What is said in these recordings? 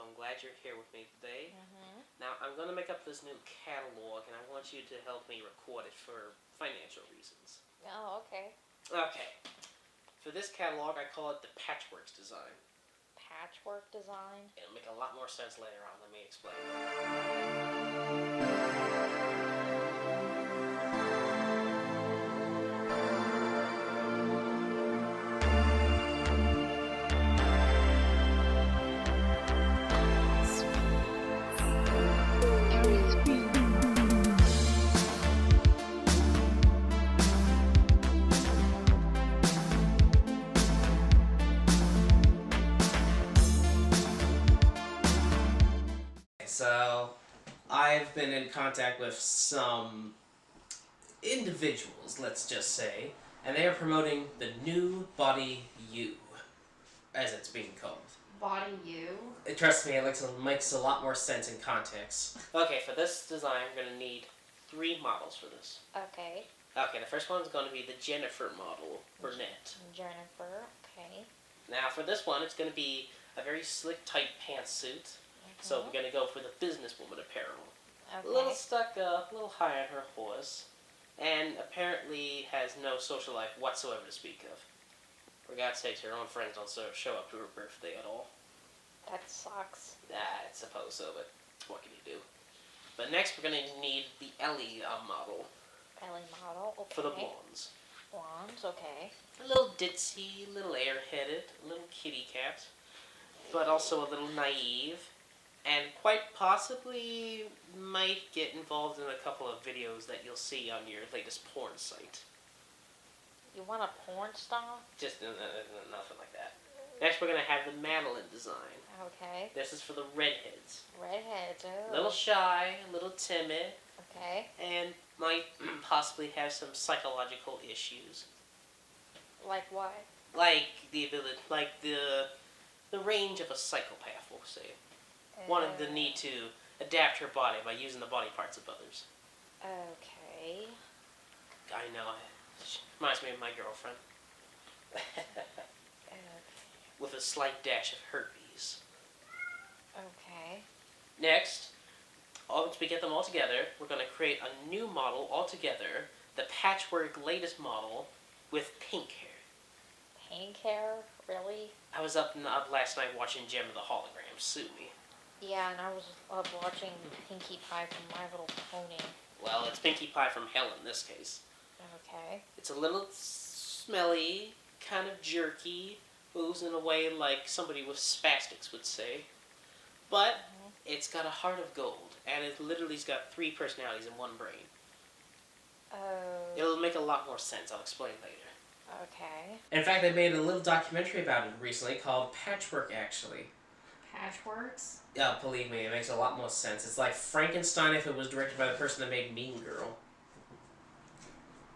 I'm glad you're here with me today. Now, I'm going to make up this new catalog, and I want you to help me record it for financial reasons. Oh, okay. Okay. For this catalog, I call it the Patchwork design. Patchwork design? It'll make a lot more sense later on. Let me explain. So, I've been in contact with some individuals, let's just say, and they are promoting the new Body U, as it's being called. Body U? Trust me, it makes a lot more sense in context. Okay, for this design, I'm going to need 3 models for this. Okay. Okay, the first one's going to be the Jennifer model, brunette. Jennifer, okay. Now, for this one, it's going to be a very slick, tight pantsuit. So we're going to go for the businesswoman apparel. Okay. A little stuck up, a little high on her horse, and apparently has no social life whatsoever to speak of. For God's sakes, her own friends don't show up to her birthday at all. That sucks. I suppose so, but what can you do? But next, we're going to need the Ellie model. Ellie model, okay. For the blondes. Blondes, okay. A little ditzy, a little airheaded, a little kitty cat, but also a little naive. And quite possibly might get involved in a couple of videos that you'll see on your latest porn site. You want a porn star? Just nothing like that. Next, we're going to have the Madeline design. Okay. This is for the redheads. Redheads, oh. A little shy, a little timid. Okay. And might possibly have some psychological issues. Like what? Like the ability, like the range of a psychopath, we'll say. Wanted the need to adapt her body by using the body parts of others. Okay. I know. She reminds me of my girlfriend. With a slight dash of herpes. Okay. Next, once we get them all together, we're going to create a new model altogether, the Patchwork latest model with pink hair. Pink hair? Really? I was up last night watching Gem of the Hologram. Sue me. Yeah, and I was up watching Pinkie Pie from My Little Pony. Well, it's Pinkie Pie from hell in this case. Okay. It's a little smelly, kind of jerky, moves in a way like somebody with spastics would say. But it's got a heart of gold, and it literally's got 3 personalities in one brain. Oh. It'll make a lot more sense. I'll explain later. Okay. In fact, they made a little documentary about it recently called Patchwork, actually. Patchworks? Yeah, believe me, it makes a lot more sense. It's like Frankenstein if it was directed by the person that made Mean Girl.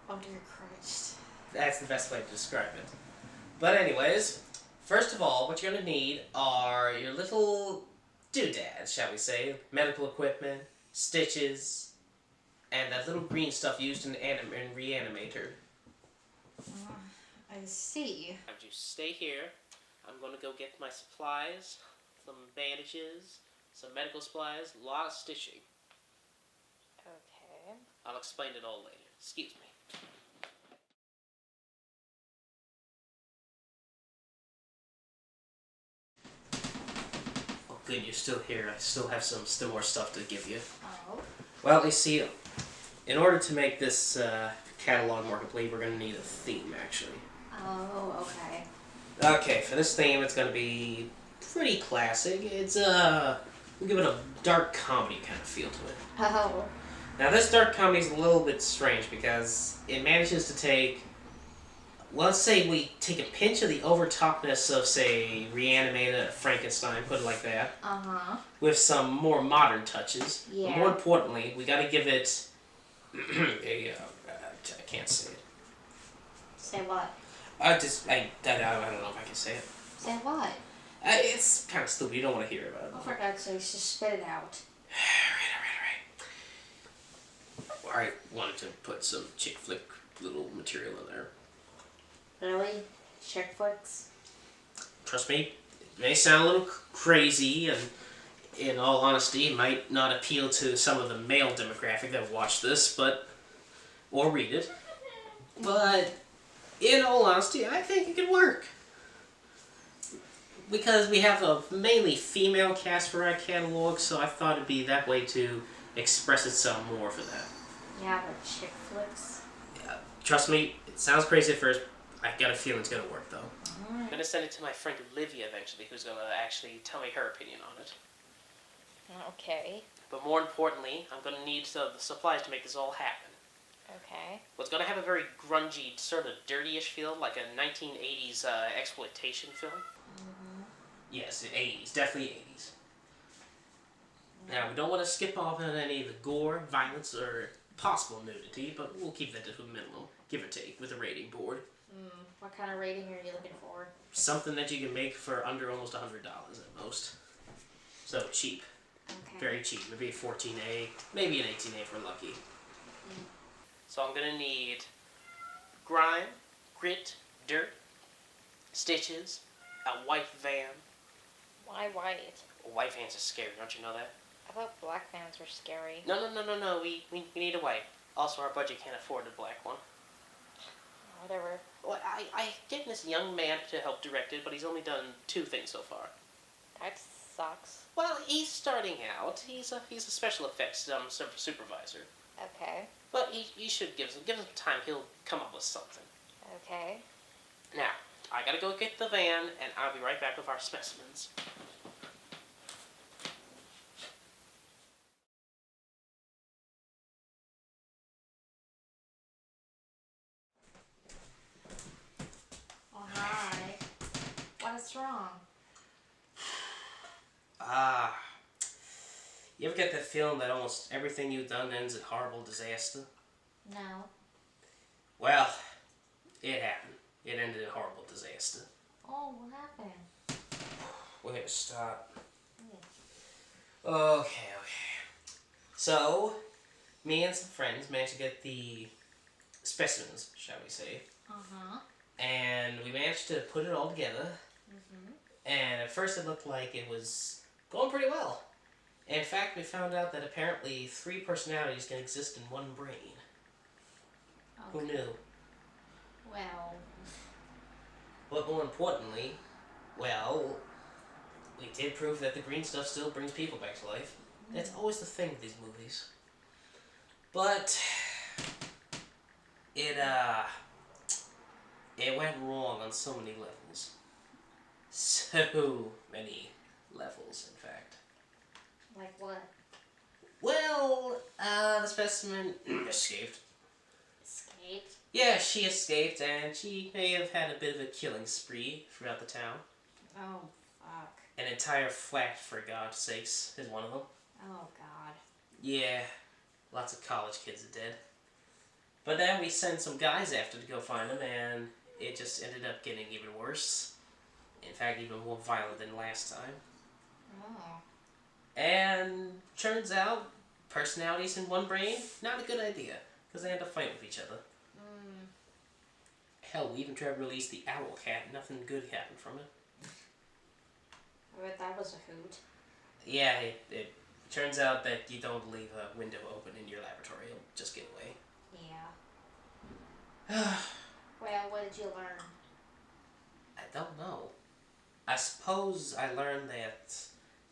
Oh dear Christ. That's the best way to describe it. But anyways, first of all, what you're going to need are your little doodads, shall we say. Medical equipment, stitches, and that little green stuff used in Reanimator. I see. Have you stay here. I'm going to go get my supplies, some bandages, some medical supplies, a lot of stitching. Okay. I'll explain it all later. Excuse me. Oh, good, you're still here. I still have still more stuff to give you. Oh. Well, you see, in order to make this catalog more complete, we're going to need a theme, actually. Oh, okay. Okay, for this theme, it's going to be pretty classic. It's, we'll give it a dark comedy kind of feel to it. Oh. Now, this dark comedy is a little bit strange because it manages to take, well, let's say we take a pinch of the overtopness of, say, Reanimator, Frankenstein, put it like that, with some more modern touches. Yeah. But more importantly, we got to give it I can't say it. Say what? I don't know if I can say it. Say what? It's kind of stupid. You don't want to hear about it. Oh, for God's sake, just spit it out. I wanted to put some chick flick little material in there. Really? Chick flicks? Trust me, it may sound a little crazy and in all honesty, might not appeal to some of the male demographic that watch this, or read it. But in all honesty, I think it could work. Because we have a mainly female cast for our catalog, so I thought it'd be that way to express itself more for that. Yeah, like chick flicks. Yeah, trust me, it sounds crazy at first. I got a feeling it's gonna work though. I'm gonna send it to my friend Olivia eventually, who's gonna actually tell me her opinion on it. Okay. But more importantly, I'm gonna need the supplies to make this all happen. Okay. Well, it's gonna have a very grungy, sort of dirty-ish feel, like a 1980s exploitation film. Mm-hmm. Yes, 80s, definitely 80s. Now, we don't want to skip off on any of the gore, violence, or possible nudity, but we'll keep that to a minimum, give or take, with a rating board. What kind of rating are you looking for? Something that you can make for under almost $100 at most. So, cheap. Okay. Very cheap. Maybe a 14A, maybe an 18A if we're lucky. So I'm gonna need grime, grit, dirt, stitches, a white van. Why white? White vans are scary, don't you know that? I thought black vans were scary. No. We need a white. Also, our budget can't afford a black one. Whatever. Well, I get this young man to help direct it, but he's only done 2 things so far. That sucks. Well, he's starting out. He's a special effects supervisor. Okay. But you should give him time. He'll come up with something. Okay. Now, I gotta go get the van, and I'll be right back with our specimens. Oh, hi. What is wrong? You ever get that feeling that almost everything you've done ends in horrible disaster? No. Well, it happened. It ended in horrible disaster. Oh, what happened? We're gonna start. Okay. So, me and some friends managed to get the specimens, shall we say. Uh-huh. And we managed to put it all together. Mm-hmm. And at first it looked like it was going pretty well. In fact, we found out that apparently 3 personalities can exist in one brain. Okay. Who knew? Well. But more importantly, well, we did prove that the green stuff still brings people back to life. That's always the thing with these movies. But it went wrong on so many levels. So many levels, in fact. Like what? Well, the specimen escaped. Escaped? Yeah, she escaped, and she may have had a bit of a killing spree throughout the town. Oh, fuck. An entire flat, for God's sakes, is one of them. Oh, God. Yeah, lots of college kids are dead. But then we sent some guys after to go find them, and it just ended up getting even worse. In fact, even more violent than last time. Oh. And turns out, personalities in one brain, not a good idea, because they end up fighting with each other. Hell, we even tried to release the owl cat, nothing good happened from it. I bet that was a hoot. Yeah, it turns out that you don't leave a window open in your laboratory, it'll just get away. Yeah. Well, what did you learn? I don't know. I suppose I learned that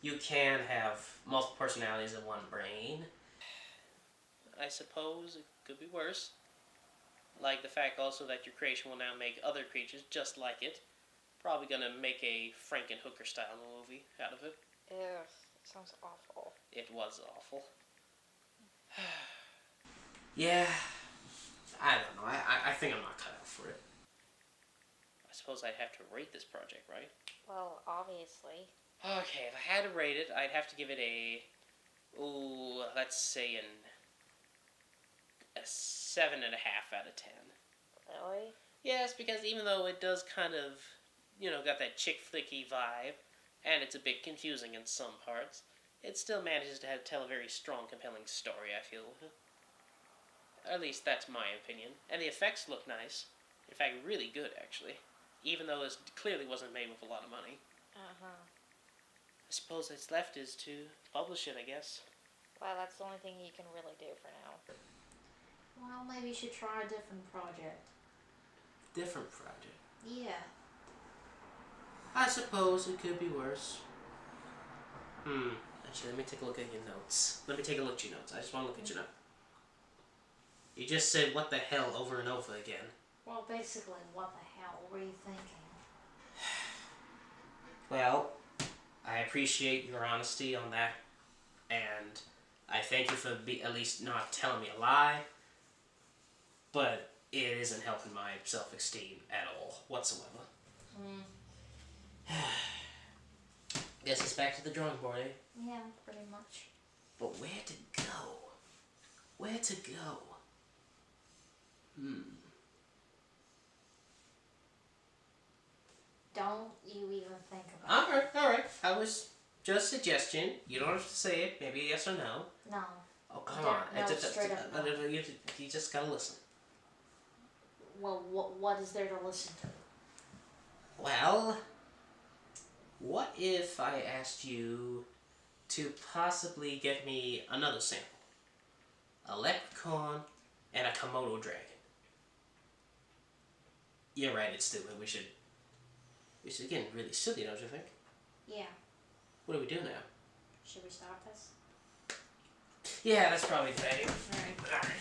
you can have multiple personalities in one brain. I suppose it could be worse. Like the fact also that your creation will now make other creatures just like it. Probably gonna make a Frankenhooker style movie out of it. Ugh, sounds awful. It was awful. Yeah, I don't know. I think I'm not cut out for it. I suppose I'd have to rate this project, right? Well, obviously. Okay, if I had to rate it, I'd have to give it let's say a 7.5 out of 10. Really? Yes, because even though it does kind of, got that chick flicky vibe, and it's a bit confusing in some parts, it still manages to tell a very strong, compelling story, I feel. At least that's my opinion. And the effects look nice. In fact, really good, actually. Even though this clearly wasn't made with a lot of money. Uh-huh. I suppose that's left is to publish it, I guess. Well, that's the only thing you can really do for now. Well, maybe you should try a different project. Different project. Yeah. I suppose it could be worse. Actually, let me take a look at your notes. Let me take a look at your notes. I just want to look at your notes. You just said what the hell over and over again. Well, basically, what the hell were you thinking? Well, I appreciate your honesty on that, and I thank you for at least not telling me a lie, but it isn't helping my self-esteem at all, whatsoever. Guess it's back to the drawing board, eh? Yeah, pretty much. But where to go? Where to go? Don't you even think about Alright. I was just a suggestion. You don't have to say it. Maybe yes or no. it. No. Oh, come on. No, straight up no. You just gotta listen. Well, what is there to listen to? Well, what if I asked you to possibly get me another sample? A leprechaun and a Komodo dragon. You're right, it's stupid. We should get really silly, don't you think? Yeah. What do we do now? Should we stop this? Yeah, that's probably a good idea. Alright. Alright.